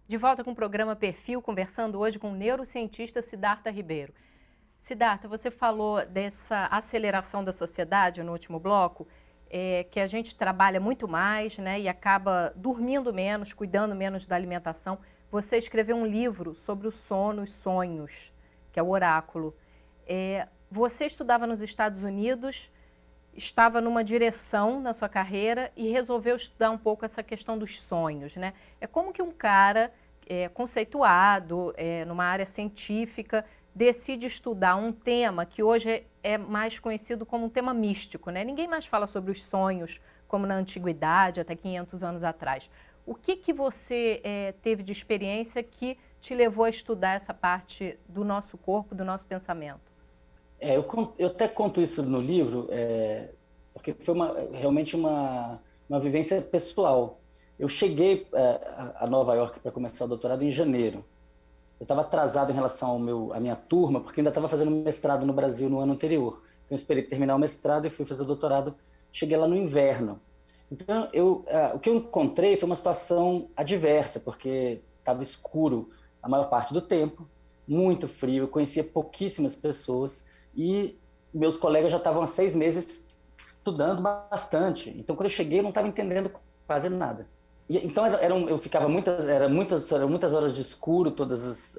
De volta com o programa Perfil, conversando hoje com o neurocientista Siddhartha Ribeiro. Siddhartha, você falou dessa aceleração da sociedade no último bloco, que a gente trabalha muito mais, né, e acaba dormindo menos, cuidando menos da alimentação. Você escreveu um livro sobre o sono e sonhos, que é o Oráculo. Você estudava nos Estados Unidos, estava numa direção na sua carreira e resolveu estudar um pouco essa questão dos sonhos, né? É como que um cara conceituado numa área científica decide estudar um tema que hoje é mais conhecido como um tema místico, né? Ninguém mais fala sobre os sonhos como na antiguidade, até 500 anos atrás. O que você teve de experiência que te levou a estudar essa parte do nosso corpo, do nosso pensamento? Eu até conto isso no livro, porque foi realmente uma vivência pessoal. Eu cheguei a Nova York para começar o doutorado em janeiro. Eu estava atrasado em relação à minha turma, porque ainda estava fazendo mestrado no Brasil no ano anterior. Então, eu esperei terminar o mestrado e fui fazer o doutorado. Cheguei lá no inverno. Então, o que eu encontrei foi uma situação adversa, porque estava escuro a maior parte do tempo, muito frio, eu conhecia pouquíssimas pessoas e meus colegas já estavam há 6 meses estudando bastante. Então, quando eu cheguei, eu não estava entendendo quase nada. Então, eu ficava muitas horas de escuro todos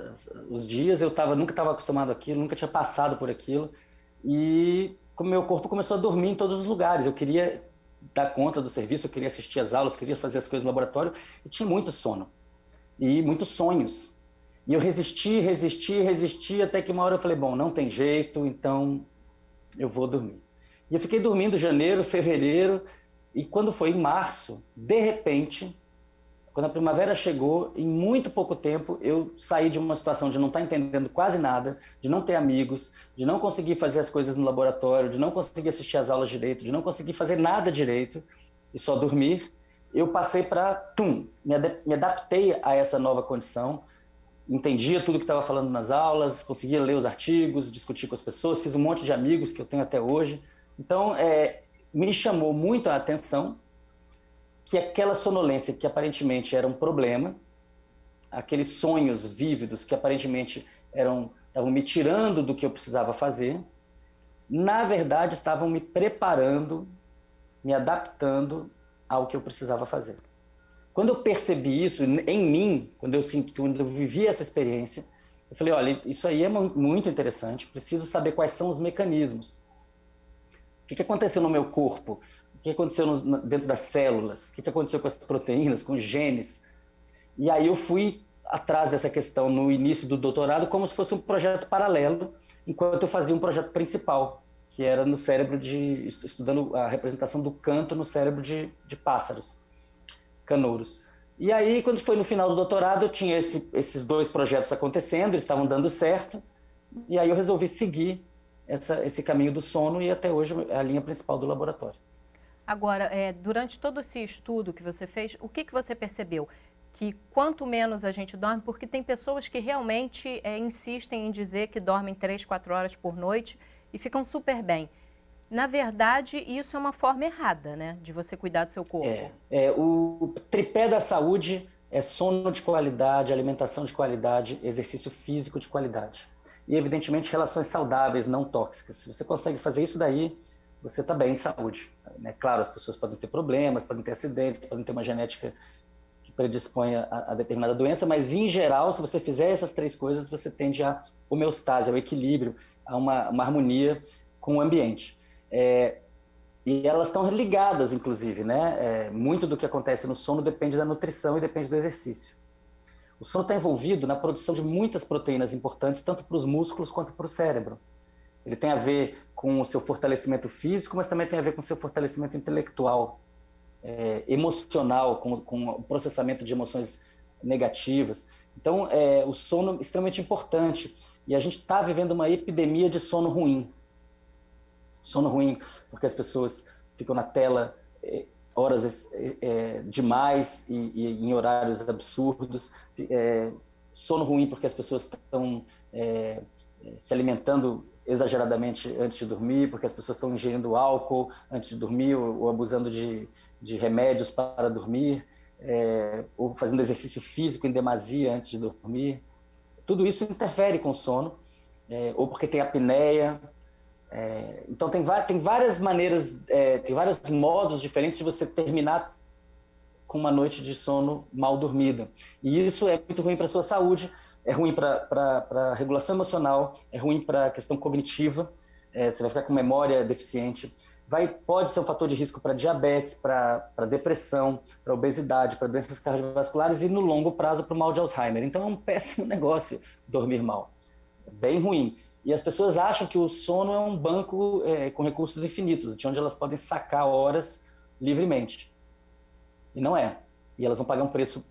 os dias. Nunca estava acostumado àquilo, nunca tinha passado por aquilo. E como meu corpo começou a dormir em todos os lugares. Eu queria dar conta do serviço, eu queria assistir às aulas, queria fazer as coisas no laboratório. E tinha muito sono e muitos sonhos. E eu resisti, até que uma hora eu falei, bom, não tem jeito, então eu vou dormir. E eu fiquei dormindo janeiro, fevereiro, e quando foi em março, de repente, quando a primavera chegou, em muito pouco tempo, eu saí de uma situação de não estar entendendo quase nada, de não ter amigos, de não conseguir fazer as coisas no laboratório, de não conseguir assistir às aulas direito, de não conseguir fazer nada direito e só dormir. Eu passei para, me adaptei a essa nova condição, entendia tudo que estava falando nas aulas, conseguia ler os artigos, discutir com as pessoas, fiz um monte de amigos que eu tenho até hoje. Então, me chamou muito a atenção que aquela sonolência que aparentemente era um problema, aqueles sonhos vívidos que aparentemente estavam me tirando do que eu precisava fazer, na verdade estavam me preparando, me adaptando ao que eu precisava fazer. Quando eu percebi isso em mim, quando eu vivi essa experiência, eu falei, olha, isso aí é muito interessante, preciso saber quais são os mecanismos. O que aconteceu no meu corpo? O que aconteceu dentro das células? O que aconteceu com as proteínas, com os genes? E aí eu fui atrás dessa questão no início do doutorado como se fosse um projeto paralelo, enquanto eu fazia um projeto principal, que era no cérebro estudando a representação do canto no cérebro de pássaros, canouros. E aí, quando foi no final do doutorado, eu tinha esses dois projetos acontecendo, eles estavam dando certo, e aí eu resolvi seguir esse caminho do sono e até hoje é a linha principal do laboratório. Agora, durante todo esse estudo que você fez, o que você percebeu? Que quanto menos a gente dorme, porque tem pessoas que realmente insistem em dizer que dormem 3, 4 horas por noite e ficam super bem. Na verdade, isso é uma forma errada, né, de você cuidar do seu corpo. O tripé da saúde é sono de qualidade, alimentação de qualidade, exercício físico de qualidade. E, evidentemente, relações saudáveis, não tóxicas. Se você consegue fazer isso daí, você está bem de saúde. Claro, as pessoas podem ter problemas, podem ter acidentes, podem ter uma genética que predispõe a determinada doença, mas, em geral, se você fizer essas três coisas, você tende a homeostase, ao equilíbrio, a uma harmonia com o ambiente. E elas estão ligadas, inclusive, né? Muito do que acontece no sono depende da nutrição e depende do exercício. O sono está envolvido na produção de muitas proteínas importantes, tanto para os músculos quanto para o cérebro. Ele tem a ver com o seu fortalecimento físico, mas também tem a ver com o seu fortalecimento intelectual, emocional, com o processamento de emoções negativas. Então, o sono é extremamente importante. E a gente está vivendo uma epidemia de sono ruim. Sono ruim porque as pessoas ficam na tela horas demais e em horários absurdos. Sono ruim porque as pessoas estão se alimentando exageradamente antes de dormir, porque as pessoas estão ingerindo álcool antes de dormir ou abusando de remédios para dormir. ou fazendo exercício físico em demasia antes de dormir. Tudo isso interfere com o sono, ou porque tem apneia. Então tem várias maneiras, tem vários modos diferentes de você terminar com uma noite de sono mal dormida. E isso é muito ruim para a sua saúde, é ruim para a regulação emocional, é ruim para a questão cognitiva, você vai ficar com memória deficiente, pode ser um fator de risco para diabetes, para depressão, para obesidade, para doenças cardiovasculares e no longo prazo para o mal de Alzheimer. Então é um péssimo negócio dormir mal, bem ruim. E as pessoas acham que o sono é um banco com recursos infinitos, de onde elas podem sacar horas livremente. E não é. E elas vão pagar um preço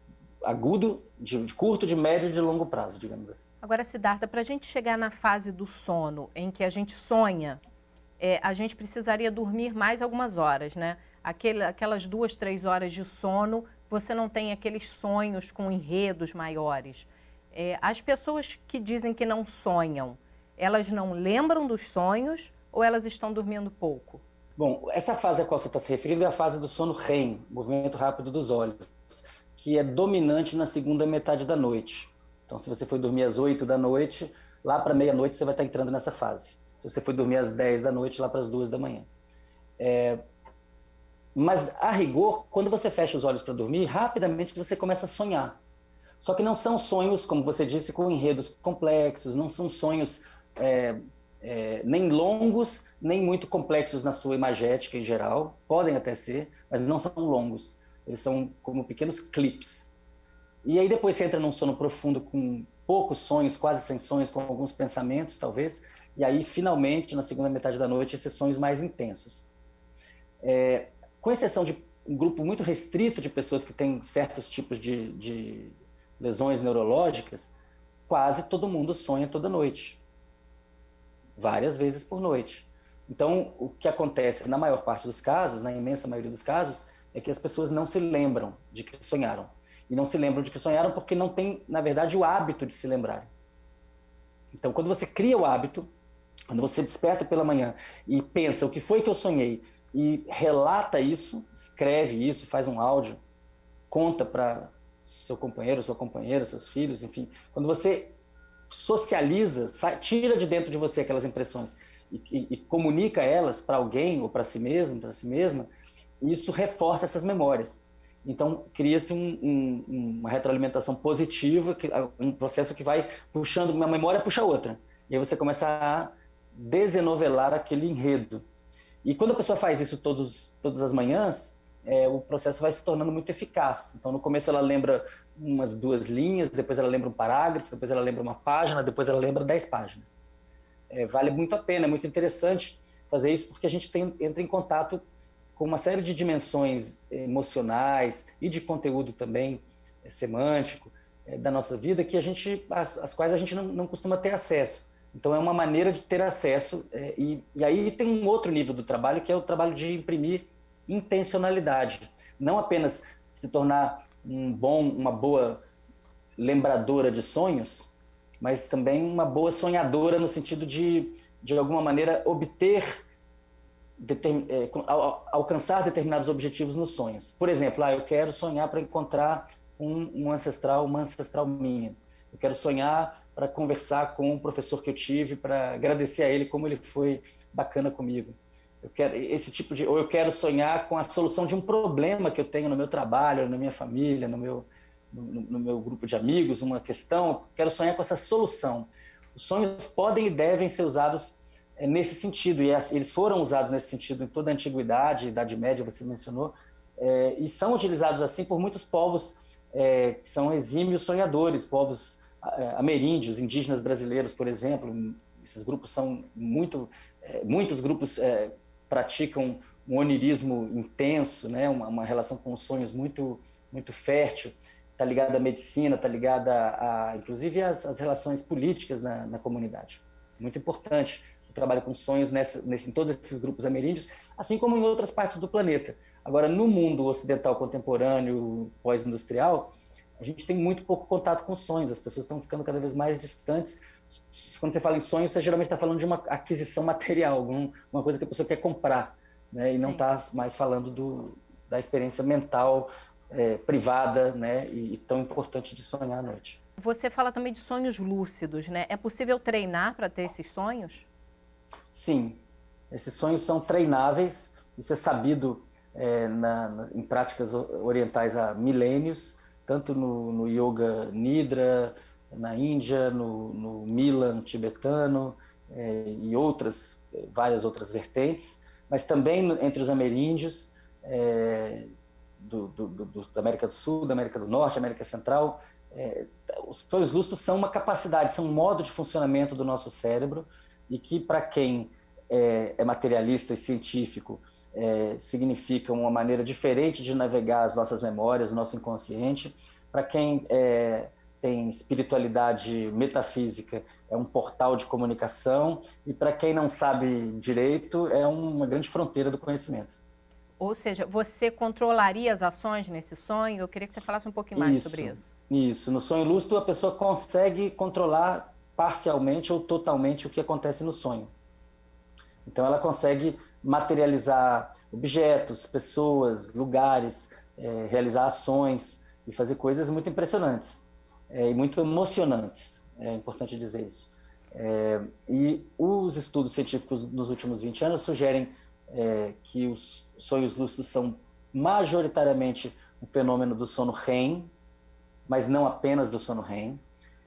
agudo, de curto, de médio e de longo prazo, digamos assim. Agora, Siddhartha, para a gente chegar na fase do sono, em que a gente sonha, a gente precisaria dormir mais algumas horas, né? Aquelas 2, 3 horas de sono, você não tem aqueles sonhos com enredos maiores. As pessoas que dizem que não sonham, elas não lembram dos sonhos ou elas estão dormindo pouco? Bom, essa fase a qual você está se referindo é a fase do sono REM, movimento rápido dos olhos, que é dominante na segunda metade da noite. Então, se você for dormir às 8 da noite, lá para meia-noite você vai estar entrando nessa fase. Se você for dormir às 10 da noite, lá para as 2 da manhã. Mas, a rigor, quando você fecha os olhos para dormir, rapidamente você começa a sonhar. Só que não são sonhos, como você disse, com enredos complexos, não são sonhos nem longos, nem muito complexos na sua imagética em geral. Podem até ser, mas não são longos. Eles são como pequenos clipes. E aí depois você entra num sono profundo com poucos sonhos, quase sem sonhos, com alguns pensamentos, talvez. E aí, finalmente, na segunda metade da noite, esses sonhos mais intensos. Com exceção de um grupo muito restrito de pessoas que têm certos tipos de lesões neurológicas, quase todo mundo sonha toda noite. Várias vezes por noite. Então, o que acontece na maior parte dos casos, na imensa maioria dos casos, é que as pessoas não se lembram de que sonharam. E não se lembram de que sonharam porque não tem, na verdade, o hábito de se lembrar. Então, quando você cria o hábito, quando você desperta pela manhã e pensa o que foi que eu sonhei e relata isso, escreve isso, faz um áudio, conta para seu companheiro, sua companheira, seus filhos, enfim. Quando você socializa, tira de dentro de você aquelas impressões e comunica elas para alguém ou para si mesmo, para si mesma, isso reforça essas memórias. Então, cria-se uma retroalimentação positiva, um processo que vai puxando, uma memória puxa a outra. E aí você começa a desenovelar aquele enredo. E quando a pessoa faz isso todas as manhãs, o processo vai se tornando muito eficaz. Então, no começo ela lembra umas 2 linhas, depois ela lembra um parágrafo, depois ela lembra uma página, depois ela lembra 10 páginas. Vale muito a pena, é muito interessante fazer isso, porque a gente entra em contato com uma série de dimensões emocionais e de conteúdo também semântico da nossa vida, que às quais a gente não costuma ter acesso. Então, é uma maneira de ter acesso. E aí tem um outro nível do trabalho, que é o trabalho de imprimir intencionalidade. Não apenas se tornar uma boa lembradora de sonhos, mas também uma boa sonhadora no sentido de alguma maneira, alcançar determinados objetivos nos sonhos. Por exemplo, eu quero sonhar para encontrar uma ancestral minha. Eu quero sonhar para conversar com um professor que eu tive, para agradecer a ele como ele foi bacana comigo. Eu quero ou eu quero sonhar com a solução de um problema que eu tenho no meu trabalho, na minha família, no meu grupo de amigos, uma questão. Eu quero sonhar com essa solução. Os sonhos podem e devem ser usados nesse sentido, e eles foram usados nesse sentido em toda a antiguidade, Idade Média, você mencionou, e são utilizados assim por muitos povos que são exímios sonhadores, povos ameríndios, indígenas brasileiros, por exemplo. Esses grupos são muitos grupos praticam um onirismo intenso, né? Uma relação com os sonhos muito, muito fértil, está ligada à medicina, está ligada inclusive às relações políticas na comunidade. Muito importante o trabalho com sonhos em todos esses grupos ameríndios, assim como em outras partes do planeta. Agora, no mundo ocidental contemporâneo, pós-industrial, a gente tem muito pouco contato com sonhos, as pessoas estão ficando cada vez mais distantes. Quando você fala em sonhos, você geralmente está falando de uma aquisição material, uma coisa que a pessoa quer comprar, né? E não está mais falando da experiência mental privada, né, e tão importante de sonhar à noite. Você fala também de sonhos lúcidos, né? É possível treinar para ter esses sonhos? Sim, esses sonhos são treináveis, isso é sabido em práticas orientais há milênios, tanto no Yoga Nidra, na Índia, no Milan tibetano e várias outras vertentes, mas também entre os ameríndios, da América do Sul, da América do Norte, América Central. Os sonhos lúcidos são uma capacidade, são um modo de funcionamento do nosso cérebro e que, para quem é materialista e científico, significa uma maneira diferente de navegar as nossas memórias, o nosso inconsciente. Para quem tem espiritualidade metafísica, é um portal de comunicação, e para quem não sabe direito, é uma grande fronteira do conhecimento. Ou seja, você controlaria as ações nesse sonho? Eu queria que você falasse um pouquinho mais sobre isso. Isso. No sonho lúcido, a pessoa consegue controlar parcialmente ou totalmente o que acontece no sonho. Então, ela consegue materializar objetos, pessoas, lugares, realizar ações e fazer coisas muito impressionantes e muito emocionantes. É importante dizer isso. E os estudos científicos nos últimos 20 anos sugerem que os sonhos lúcidos são majoritariamente um fenômeno do sono REM, mas não apenas do sono REM.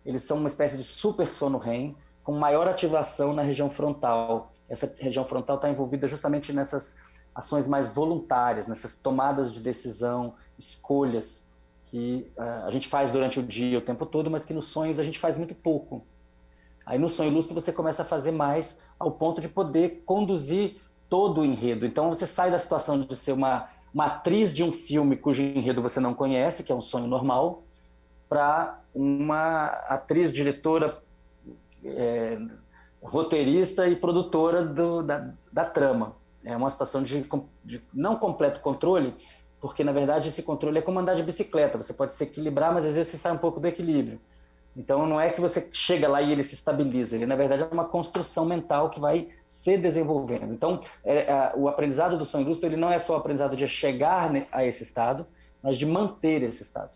Eles são uma espécie de super sono REM, com maior ativação na região frontal. Essa região frontal está envolvida justamente nessas ações mais voluntárias, nessas tomadas de decisão, escolhas que a gente faz durante o dia o tempo todo, mas que nos sonhos a gente faz muito pouco. Aí no sonho lúcido você começa a fazer mais ao ponto de poder conduzir todo o enredo. Então você sai da situação de ser uma atriz de um filme cujo enredo você não conhece, que é um sonho normal, para uma atriz, diretora, roteirista e produtora da trama. É uma situação de não completo controle, porque na verdade esse controle é como andar de bicicleta, você pode se equilibrar, mas às vezes você sai um pouco do equilíbrio. Então não é que você chega lá e ele se estabiliza, ele na verdade é uma construção mental que vai se desenvolvendo. Então o aprendizado do sonho lúcido, ele não é só o aprendizado de chegar a esse estado, mas de manter esse estado.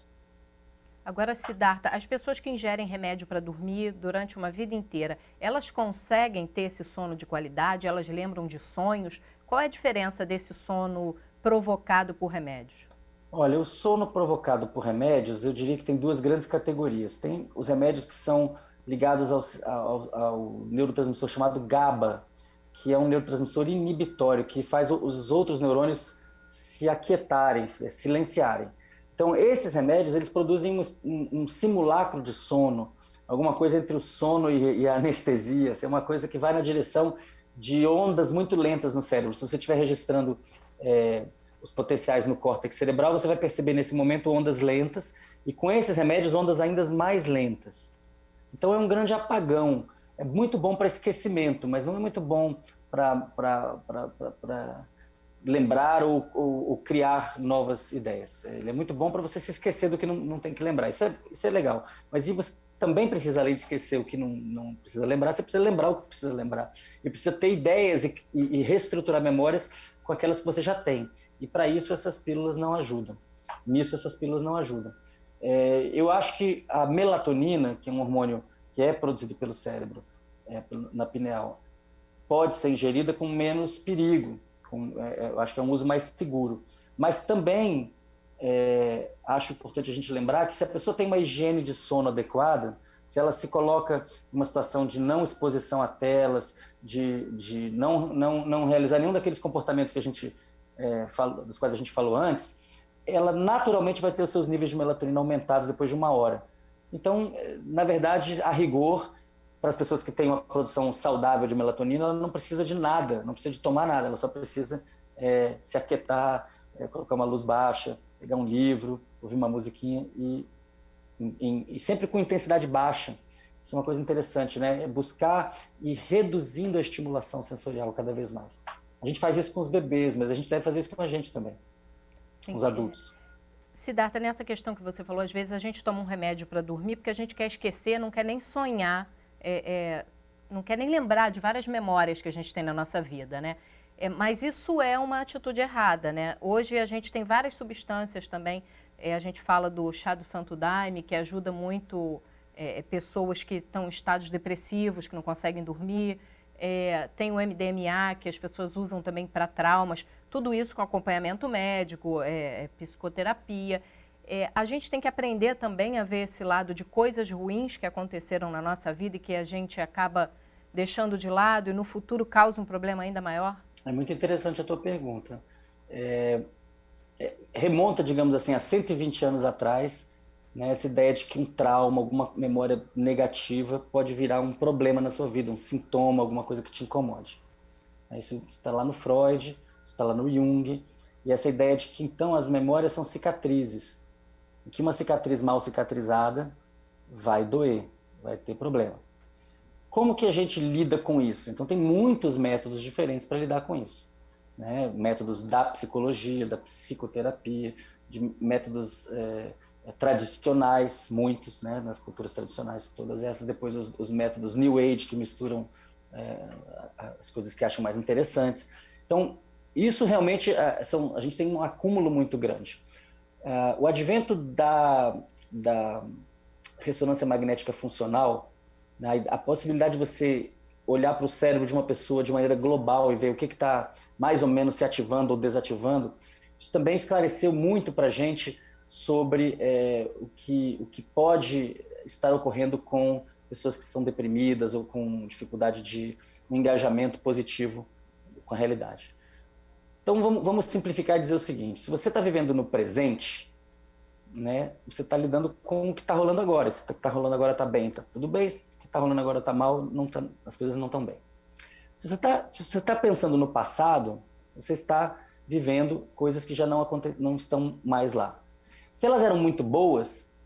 Agora, Siddhartha, as pessoas que ingerem remédio para dormir durante uma vida inteira, elas conseguem ter esse sono de qualidade? Elas lembram de sonhos? Qual é a diferença desse sono provocado por remédios? Olha, o sono provocado por remédios, eu diria que tem duas grandes categorias. Tem os remédios que são ligados ao neurotransmissor chamado GABA, que é um neurotransmissor inibitório, que faz os outros neurônios se aquietarem, se silenciarem. Então, esses remédios, eles produzem um simulacro de sono, alguma coisa entre o sono e a anestesia, é uma coisa que vai na direção de ondas muito lentas no cérebro. Se você estiver registrando os potenciais no córtex cerebral, você vai perceber nesse momento ondas lentas, e com esses remédios, ondas ainda mais lentas. Então, é um grande apagão. É muito bom para esquecimento, mas não é muito bom para lembrar ou criar novas ideias. Ele é muito bom para você se esquecer do que não tem que lembrar. Isso é legal. Mas e você também precisa, além de esquecer o que não precisa lembrar, você precisa lembrar o que precisa lembrar. E precisa ter ideias e reestruturar memórias com aquelas que você já tem. E para isso essas pílulas não ajudam. Nisso essas pílulas não ajudam. Eu acho que a melatonina, que é um hormônio que é produzido pelo cérebro, na pineal, pode ser ingerida com menos perigo. Eu acho que é um uso mais seguro. Mas também acho importante a gente lembrar que se a pessoa tem uma higiene de sono adequada, se ela se coloca em uma situação de não exposição a telas, de não realizar nenhum daqueles comportamentos que a gente dos quais a gente falou antes, ela naturalmente vai ter os seus níveis de melatonina aumentados depois de 1 hora. Então, na verdade, a rigor, para as pessoas que têm uma produção saudável de melatonina, ela não precisa de nada, não precisa de tomar nada, ela só precisa se aquietar, colocar uma luz baixa, pegar um livro, ouvir uma musiquinha e sempre com intensidade baixa. Isso é uma coisa interessante, né? Buscar e reduzindo a estimulação sensorial cada vez mais. A gente faz isso com os bebês, mas a gente deve fazer isso com a gente também, com os adultos. Siddhartha, nessa questão que você falou, às vezes a gente toma um remédio para dormir porque a gente quer esquecer, não quer nem sonhar, não quer nem lembrar de várias memórias que a gente tem na nossa vida, né? Mas isso é uma atitude errada, né? Hoje a gente tem várias substâncias também, a gente fala do chá do Santo Daime, que ajuda muito pessoas que estão em estados depressivos, que não conseguem dormir. Tem o MDMA, que as pessoas usam também para traumas. Tudo isso com acompanhamento médico, psicoterapia. A gente tem que aprender também a ver esse lado de coisas ruins que aconteceram na nossa vida e que a gente acaba deixando de lado e no futuro causa um problema ainda maior? É muito interessante a tua pergunta. Remonta, digamos assim, a 120 anos atrás, né, essa ideia de que um trauma, alguma memória negativa pode virar um problema na sua vida, um sintoma, alguma coisa que te incomode. Isso está lá no Freud, isso está lá no Jung, e essa ideia de que então as memórias são cicatrizes, e que uma cicatriz mal cicatrizada vai doer, vai ter problema. Como que a gente lida com isso? Então tem muitos métodos diferentes para lidar com isso, né? Métodos da psicologia, da psicoterapia, de métodos tradicionais, muitos, né? Nas culturas tradicionais, todas essas. Depois os métodos New Age, que misturam as coisas que acham mais interessantes. Então isso realmente a gente tem um acúmulo muito grande. O advento da ressonância magnética funcional, a possibilidade de você olhar para o cérebro de uma pessoa de maneira global e ver o que está mais ou menos se ativando ou desativando, isso também esclareceu muito para a gente sobre o que pode estar ocorrendo com pessoas que estão deprimidas ou com dificuldade de um engajamento positivo com a realidade. Então vamos simplificar e dizer o seguinte: se você está vivendo no presente, né, você está lidando com o que está rolando agora. Se o que está rolando agora está bem, está tudo bem. Se o que está rolando agora está mal, as coisas não estão bem. Se você está pensando no passado, você está vivendo coisas que já não estão mais lá. Se elas eram muito boas,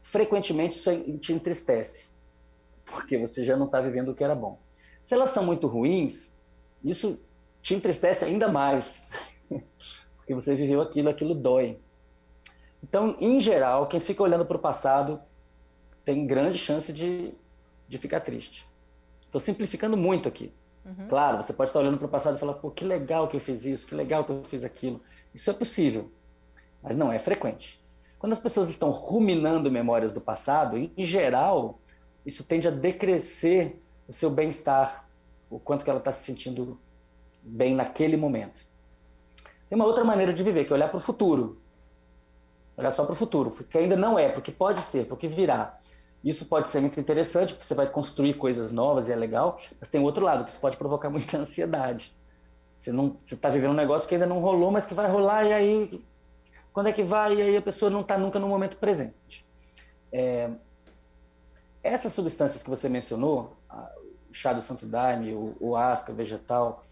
frequentemente isso te entristece, porque você já não está vivendo o que era bom. Se elas são muito ruins, isso te entristece ainda mais, porque você viveu aquilo dói. Então, em geral, quem fica olhando para o passado tem grande chance de ficar triste. Estou simplificando muito aqui. Uhum. Claro, você pode estar olhando para o passado e falar, pô, que legal que eu fiz isso, que legal que eu fiz aquilo. Isso é possível, mas não é frequente. Quando as pessoas estão ruminando memórias do passado, em geral, isso tende a decrescer o seu bem-estar, o quanto que ela está se sentindo bem naquele momento. Tem uma outra maneira de viver, que é olhar para o futuro. Olhar só para o futuro, porque ainda não é, porque pode ser, porque virá. Isso pode ser muito interessante, porque você vai construir coisas novas e é legal, mas tem outro lado, que isso pode provocar muita ansiedade. Você está vivendo um negócio que ainda não rolou, mas que vai rolar, e aí, quando é que vai? E aí a pessoa não está nunca no momento presente. Essas substâncias que você mencionou, o chá do Santo Daime, o asca vegetal,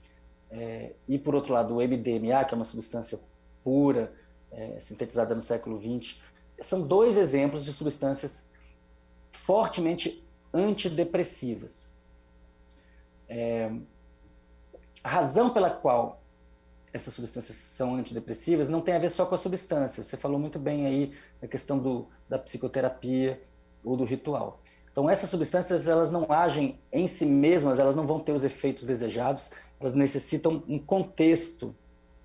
e por outro lado o MDMA, que é uma substância pura, sintetizada no século XX, são dois exemplos de substâncias fortemente antidepressivas. A razão pela qual essas substâncias são antidepressivas não tem a ver só com a substância. Você falou muito bem aí da questão da psicoterapia ou do ritual. Então, essas substâncias, elas não agem em si mesmas, elas não vão ter os efeitos desejados, elas necessitam um contexto,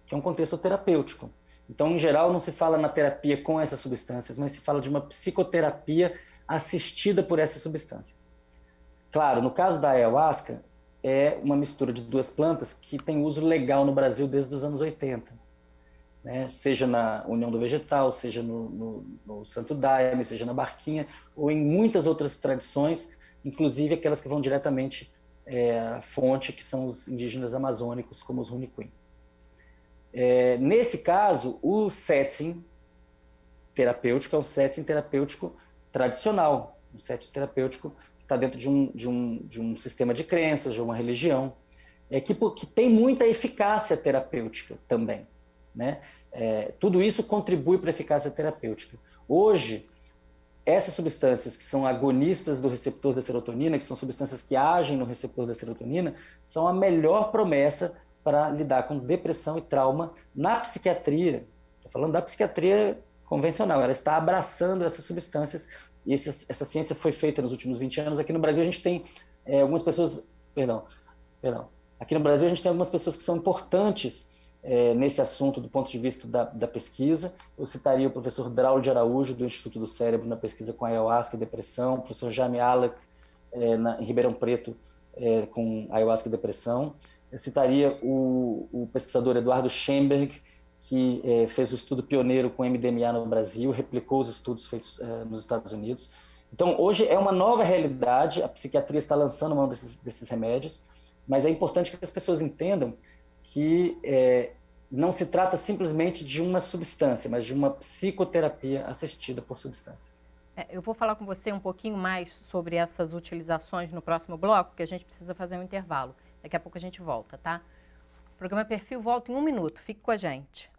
que é um contexto terapêutico. Então, em geral, não se fala na terapia com essas substâncias, mas se fala de uma psicoterapia assistida por essas substâncias. Claro, no caso da ayahuasca, é uma mistura de duas plantas que tem uso legal no Brasil desde os anos 80. Né? Seja na União do Vegetal, seja no Santo Daime, seja na Barquinha, ou em muitas outras tradições, inclusive aquelas que vão diretamente à fonte, que são os indígenas amazônicos, como os Runicuim. Nesse caso, o setting terapêutico é um setting terapêutico tradicional, um setting terapêutico que está dentro de um sistema de crenças, de uma religião, que tem muita eficácia terapêutica também. Né? Tudo isso contribui para a eficácia terapêutica. Hoje, essas substâncias que são agonistas do receptor da serotonina, que são substâncias que agem no receptor da serotonina, são a melhor promessa para lidar com depressão e trauma na psiquiatria. Estou falando da psiquiatria convencional, ela está abraçando essas substâncias, e essa ciência foi feita nos últimos 20 anos. Aqui no Brasil a gente tem algumas pessoas, Aqui no Brasil a gente tem algumas pessoas que são importantes nesse assunto do ponto de vista da pesquisa. Eu citaria o professor Draulio de Araújo, do Instituto do Cérebro, na pesquisa com ayahuasca e depressão, o professor Jaime Alec, em Ribeirão Preto, com ayahuasca e depressão. Eu citaria o pesquisador Eduardo Schemberg, que fez o estudo pioneiro com MDMA no Brasil, replicou os estudos feitos nos Estados Unidos. Então, hoje é uma nova realidade, a psiquiatria está lançando mão desses remédios, mas é importante que as pessoas entendam que não se trata simplesmente de uma substância, mas de uma psicoterapia assistida por substância. Eu vou falar com você um pouquinho mais sobre essas utilizações no próximo bloco, que a gente precisa fazer um intervalo. Daqui a pouco a gente volta, tá? O programa Perfil volta em 1 minuto. Fique com a gente.